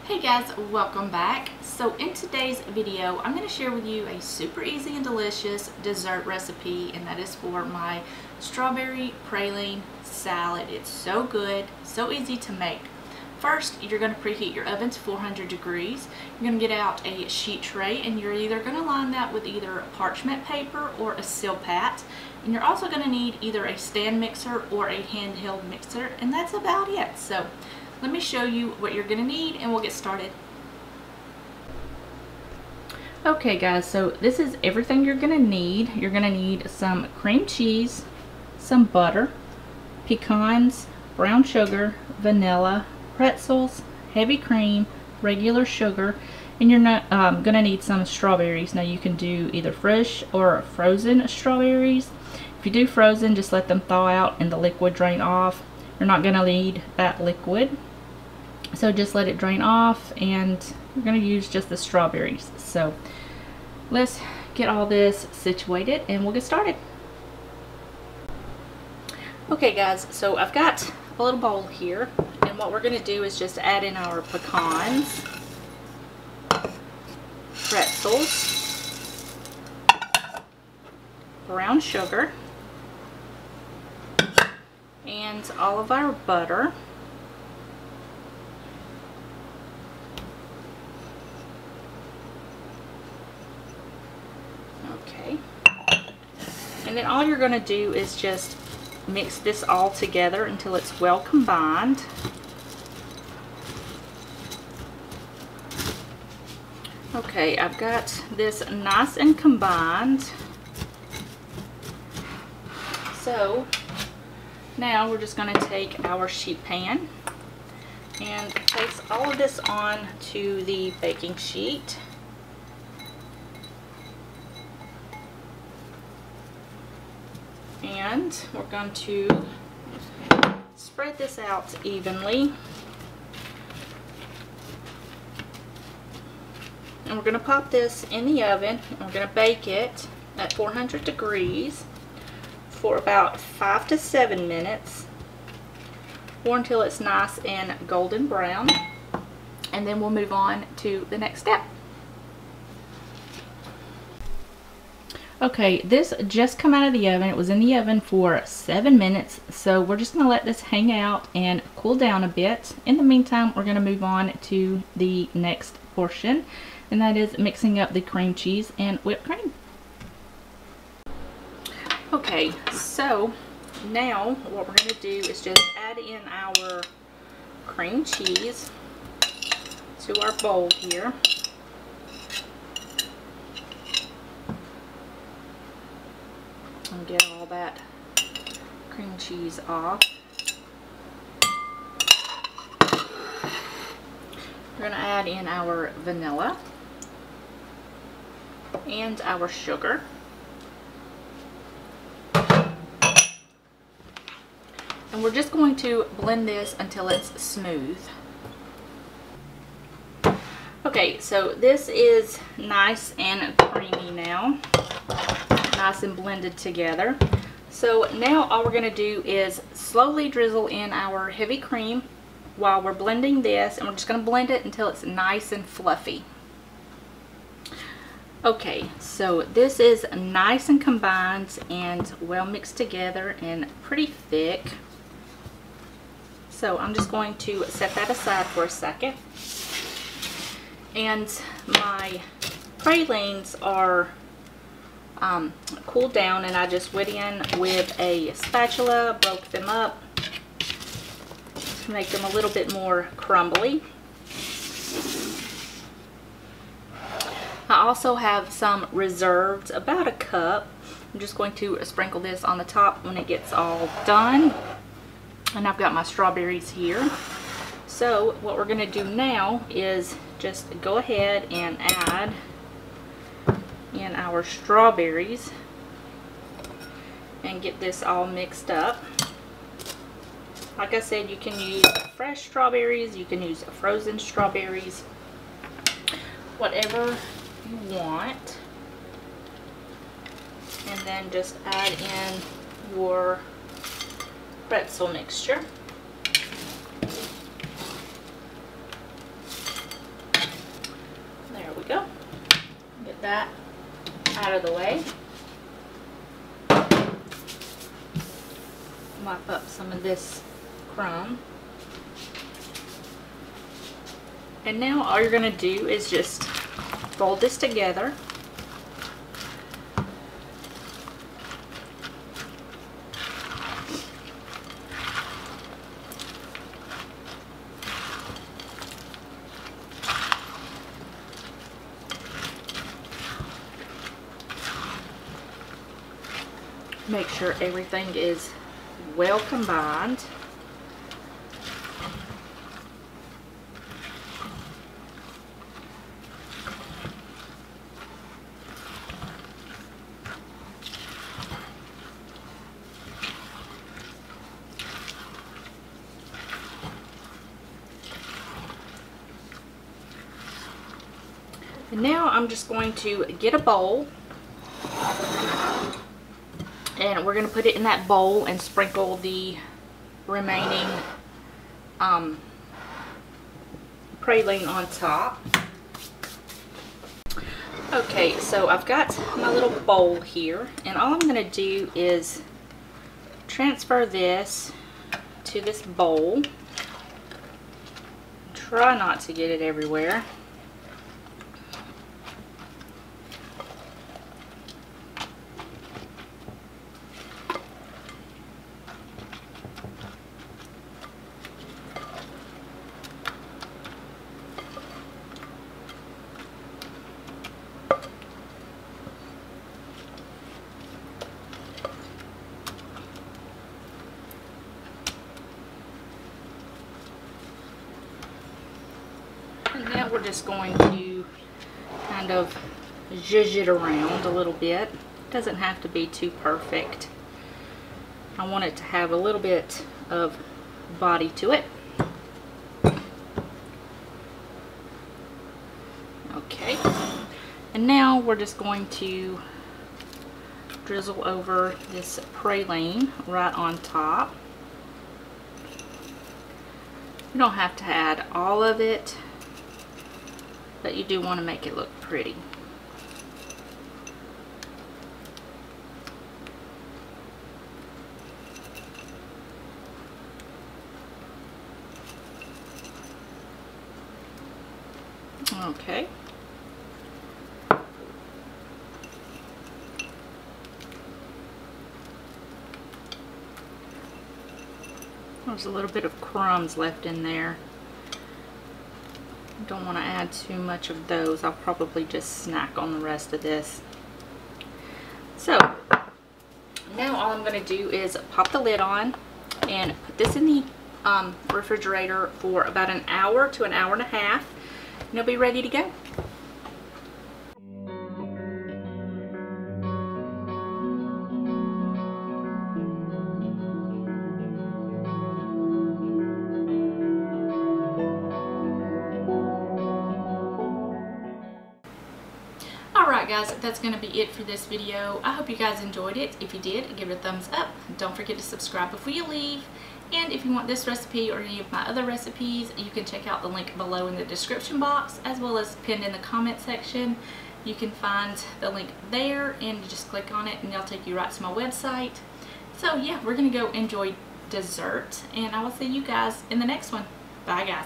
Hey guys, welcome back. So in today's video, I'm going to share with you a super easy and delicious dessert recipe, and that is for my strawberry praline salad. It's so good, so easy to make. First, you're going to preheat your oven to 400 degrees. You're going to get out a sheet tray, and you're either going to line that with either parchment paper or a Silpat. And you're also going to need either a stand mixer or a handheld mixer, and that's about it. So let me show you what you're going to need and we'll get started. Okay guys, so this is everything you're going to need. You're going to need some cream cheese, some butter, pecans, brown sugar, vanilla, pretzels, heavy cream, regular sugar, and you're not going to need some strawberries. Now you can do either fresh or frozen strawberries. If you do frozen, just let them thaw out and the liquid drain off. You're not going to need that liquid, so just let it drain off, and we're going to use just the strawberries. So let's get all this situated and we'll get started. Okay guys, so I've got a little bowl here, and what we're going to do is just add in our pecans, pretzels, brown sugar, and all of our butter. Okay. And then all you're going to do is just mix this all together until it's well combined. Okay, I've got this nice and combined. So now we're just going to take our sheet pan and place all of this on to the baking sheet. And we're going to spread this out evenly. And we're going to pop this in the oven, and we're going to bake it at 400 degrees for about 5 to 7 minutes, or until it's nice and golden brown, and then we'll move on to the next step. Okay, this just come out of the oven. It was in the oven for 7 minutes, so we're just going to let this hang out and cool down a bit. In the meantime, we're going to move on to the next portion, and that is mixing up the cream cheese and whipped cream. Okay, so now what we're going to do is just add in our cream cheese to our bowl here. And get all that cream cheese off. We're going to add in our vanilla and our sugar. And we're just going to blend this until it's smooth. Okay, so this is nice and creamy now. Nice and blended together. So now all we're going to do is slowly drizzle in our heavy cream while we're blending this, and we're just going to blend it until it's nice and fluffy. Okay, so this is nice and combined and well mixed together and pretty thick. So I'm just going to set that aside for a second. And my pralines are cooled down, and I just went in with a spatula, broke them up to make them a little bit more crumbly. I also have some reserved, about a cup. I'm just going to sprinkle this on the top when it gets all done. And I've got my strawberries here. So what we're going to do now is just go ahead and add in our strawberries and get this all mixed up. Like I said, you can use fresh strawberries, you can use frozen strawberries, whatever you want. And then just add in your pretzel mixture. that out of the way. Mop up some of this crumb. And now all you're going to do is just fold this together. Make sure everything is well combined. And now I'm just going to get a bowl, and we're going to put it in that bowl and sprinkle the remaining praline on top. Okay, so I've got my little bowl here, and all I'm going to do is transfer this to this bowl. Try not to get it everywhere. And now we're just going to kind of zhuzh it around a little bit. It doesn't have to be too perfect. I want it to have a little bit of body to it. Okay. And now we're just going to drizzle over this praline right on top. You don't have to add all of it, but you do want to make it look pretty. Okay. There's a little bit of crumbs left in there. Don't want to add too much of those. I'll probably just snack on the rest of this. So now all I'm going to do is pop the lid on and put this in the refrigerator for about an hour to an hour and a half, and it'll be ready to go. Alright guys, that's going to be it for this video. I hope you guys enjoyed it. If you did, give it a thumbs up. Don't forget to subscribe before you leave. And if you want this recipe or any of my other recipes, you can check out the link below in the description box, as well as pinned in the comment section. You can find the link there, and you just click on it and it'll take you right to my website. So yeah, we're going to go enjoy dessert, and I will see you guys in the next one. Bye guys.